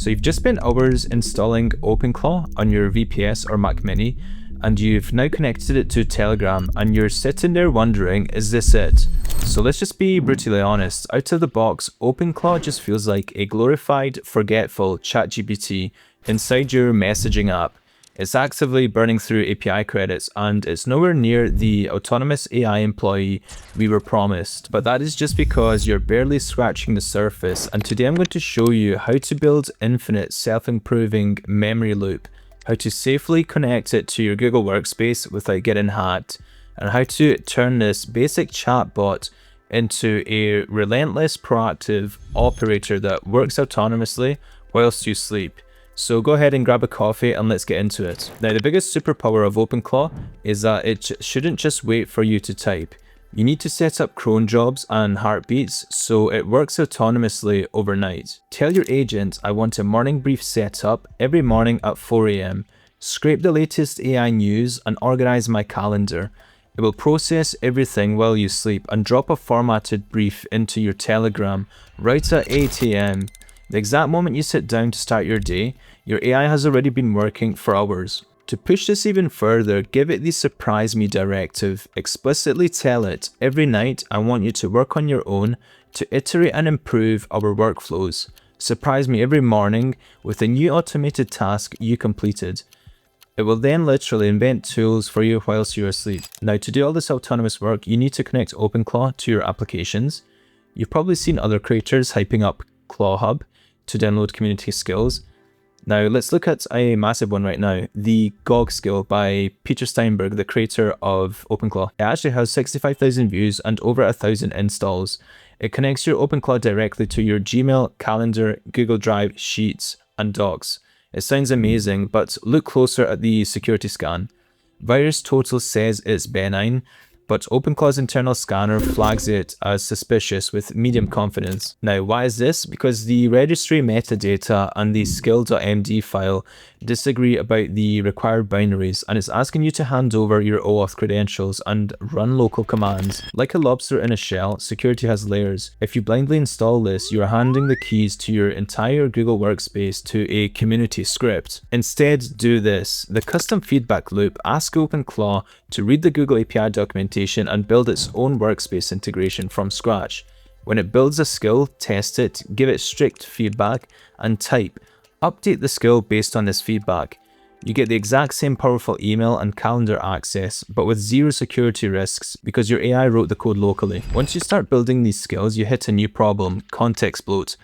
So you've just spent hours installing OpenClaw on your VPS or Mac Mini, and you've now connected it to Telegram, and you're sitting there wondering, is this it? So let's just be brutally honest. Out of the box, OpenClaw just feels like a glorified, forgetful ChatGPT inside your messaging app. It's actively burning through API credits, and it's nowhere near the autonomous AI employee we were promised. But that is just because you're barely scratching the surface, and today I'm going to show you how to build infinite self-improving memory loop, how to safely connect it to your Google Workspace without getting hacked, and how to turn this basic chatbot into a relentless proactive operator that works autonomously whilst you sleep. So go ahead and grab a coffee and let's get into it. Now, the biggest superpower of OpenClaw is that it shouldn't just wait for you to type. You need to set up cron jobs and heartbeats so it works autonomously overnight. Tell your agent, I want a morning brief set up every morning at 4 AM. Scrape the latest AI news and organize my calendar. It will process everything while you sleep and drop a formatted brief into your Telegram right at 8 AM. The exact moment you sit down to start your day, your AI has already been working for hours. To push this even further, give it the surprise me directive. Explicitly tell it, every night I want you to work on your own to iterate and improve our workflows. Surprise me every morning with a new automated task you completed. It will then literally invent tools for you whilst you are asleep. Now, to do all this autonomous work, you need to connect OpenClaw to your applications. You've probably seen other creators hyping up Clawhub to download community skills. Now let's look at a massive one right now, the GOG skill by Peter Steinberg, the creator of OpenClaw. It actually has 65,000 views and over 1,000 installs. It connects your OpenClaw directly to your Gmail, Calendar, Google Drive, Sheets, and Docs. It sounds amazing, but look closer at the security scan. Virus Total says it's benign, but OpenClaw's internal scanner flags it as suspicious with medium confidence. Now, why is this? Because the registry metadata and the skill.md file disagree about the required binaries, and it's asking you to hand over your OAuth credentials and run local commands. Like a lobster in a shell, security has layers. If you blindly install this, you're handing the keys to your entire Google Workspace to a community script. Instead, do this. The custom feedback loop asks OpenClaw to read the Google API documentation and build its own workspace integration from scratch. When it builds a skill, test it, give it strict feedback, and type. Update the skill based on this feedback. You get the exact same powerful email and calendar access, but with zero security risks because your AI wrote the code locally. Once you start building these skills, you hit a new problem, context bloat.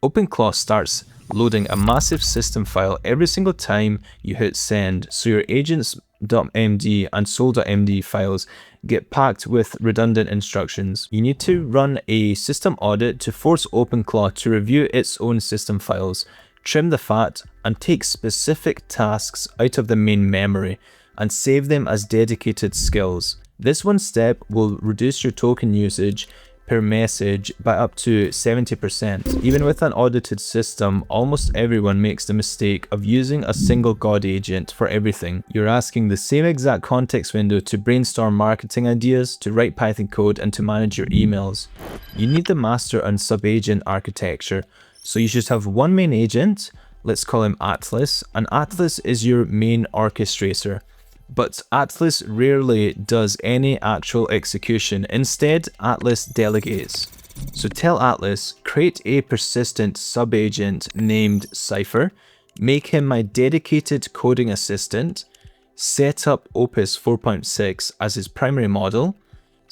OpenClaw starts loading a massive system file every single time you hit send, so your agents.md and soul.md files get packed with redundant instructions. You need to run a system audit to force OpenClaw to review its own system files, trim the fat, and take specific tasks out of the main memory and save them as dedicated skills. This one step will reduce your token usage per message by up to 70%. Even with an audited system, almost everyone makes the mistake of using a single God agent for everything. You're asking the same exact context window to brainstorm marketing ideas, to write Python code, and to manage your emails. You need the master and sub-agent architecture. So you should have one main agent, let's call him Atlas, and Atlas is your main orchestrator. But Atlas rarely does any actual execution. Instead, Atlas delegates. So tell Atlas, create a persistent sub-agent named Cypher, make him my dedicated coding assistant, set up Opus 4.6 as his primary model.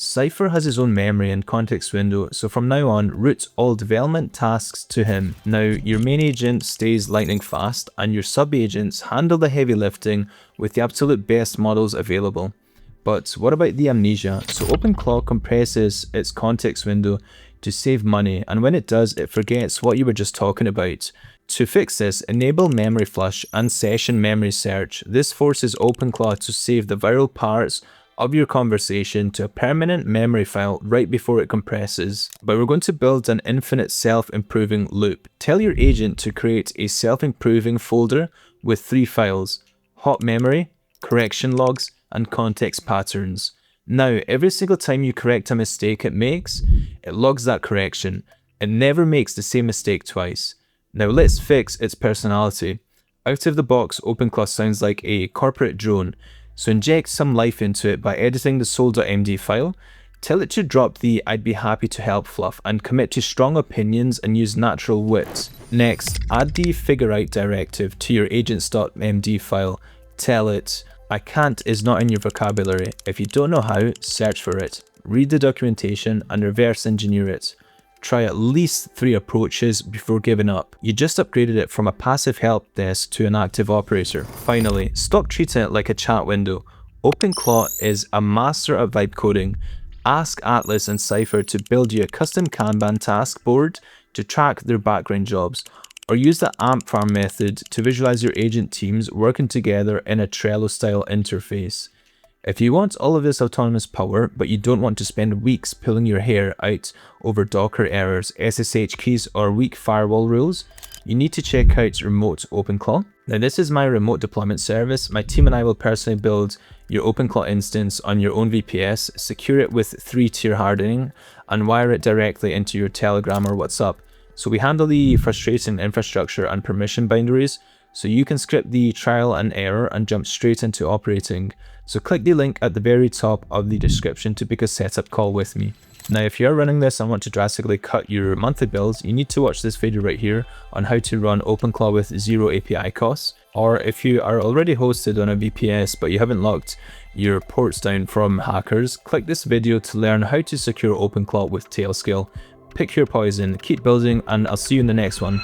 Cypher has his own memory and context window, so from now on, route all development tasks to him. Now, your main agent stays lightning fast, and your sub-agents handle the heavy lifting with the absolute best models available. But what about the amnesia? So OpenClaw compresses its context window to save money, and when it does, it forgets what you were just talking about. To fix this, enable memory flush and session memory search. This forces OpenClaw to save the viral parts of your conversation to a permanent memory file right before it compresses. But we're going to build an infinite self-improving loop. Tell your agent to create a self-improving folder with 3 files: hot memory, correction logs, and context patterns. Now, every single time you correct a mistake it makes, it logs that correction. It never makes the same mistake twice. Now let's fix its personality. Out of the box, OpenClaw sounds like a corporate drone, so inject some life into it by editing the soul.md file. Tell it to drop the "I'd be happy to help" fluff and commit to strong opinions and use natural wit. Next, add the figureout directive to your agents.md file. Tell it, "I can't is not in your vocabulary. If you don't know how, search for it. Read the documentation and reverse engineer it. Try at least 3 approaches before giving up." You just upgraded it from a passive help desk to an active operator. Finally, stop treating it like a chat window. OpenClaw is a master at vibe coding. Ask Atlas and Cypher to build you a custom Kanban task board to track their background jobs, or use the amp farm method to visualize your agent teams working together in a Trello style interface. If you want all of this autonomous power, but you don't want to spend weeks pulling your hair out over Docker errors, SSH keys, or weak firewall rules, you need to check out Remote OpenClaw. Now this is my remote deployment service. My team and I will personally build your OpenClaw instance on your own VPS, secure it with 3-tier hardening, and wire it directly into your Telegram or WhatsApp. So we handle the frustrating infrastructure and permission boundaries, so you can script the trial and error and jump straight into operating. So click the link at the very top of the description to book a setup call with me. Now if you're running this and want to drastically cut your monthly bills, you need to watch this video right here on how to run OpenClaw with 0 API costs. Or if you are already hosted on a VPS but you haven't locked your ports down from hackers, click this video to learn how to secure OpenClaw with Tailscale. Pick your poison, keep building, and I'll see you in the next one.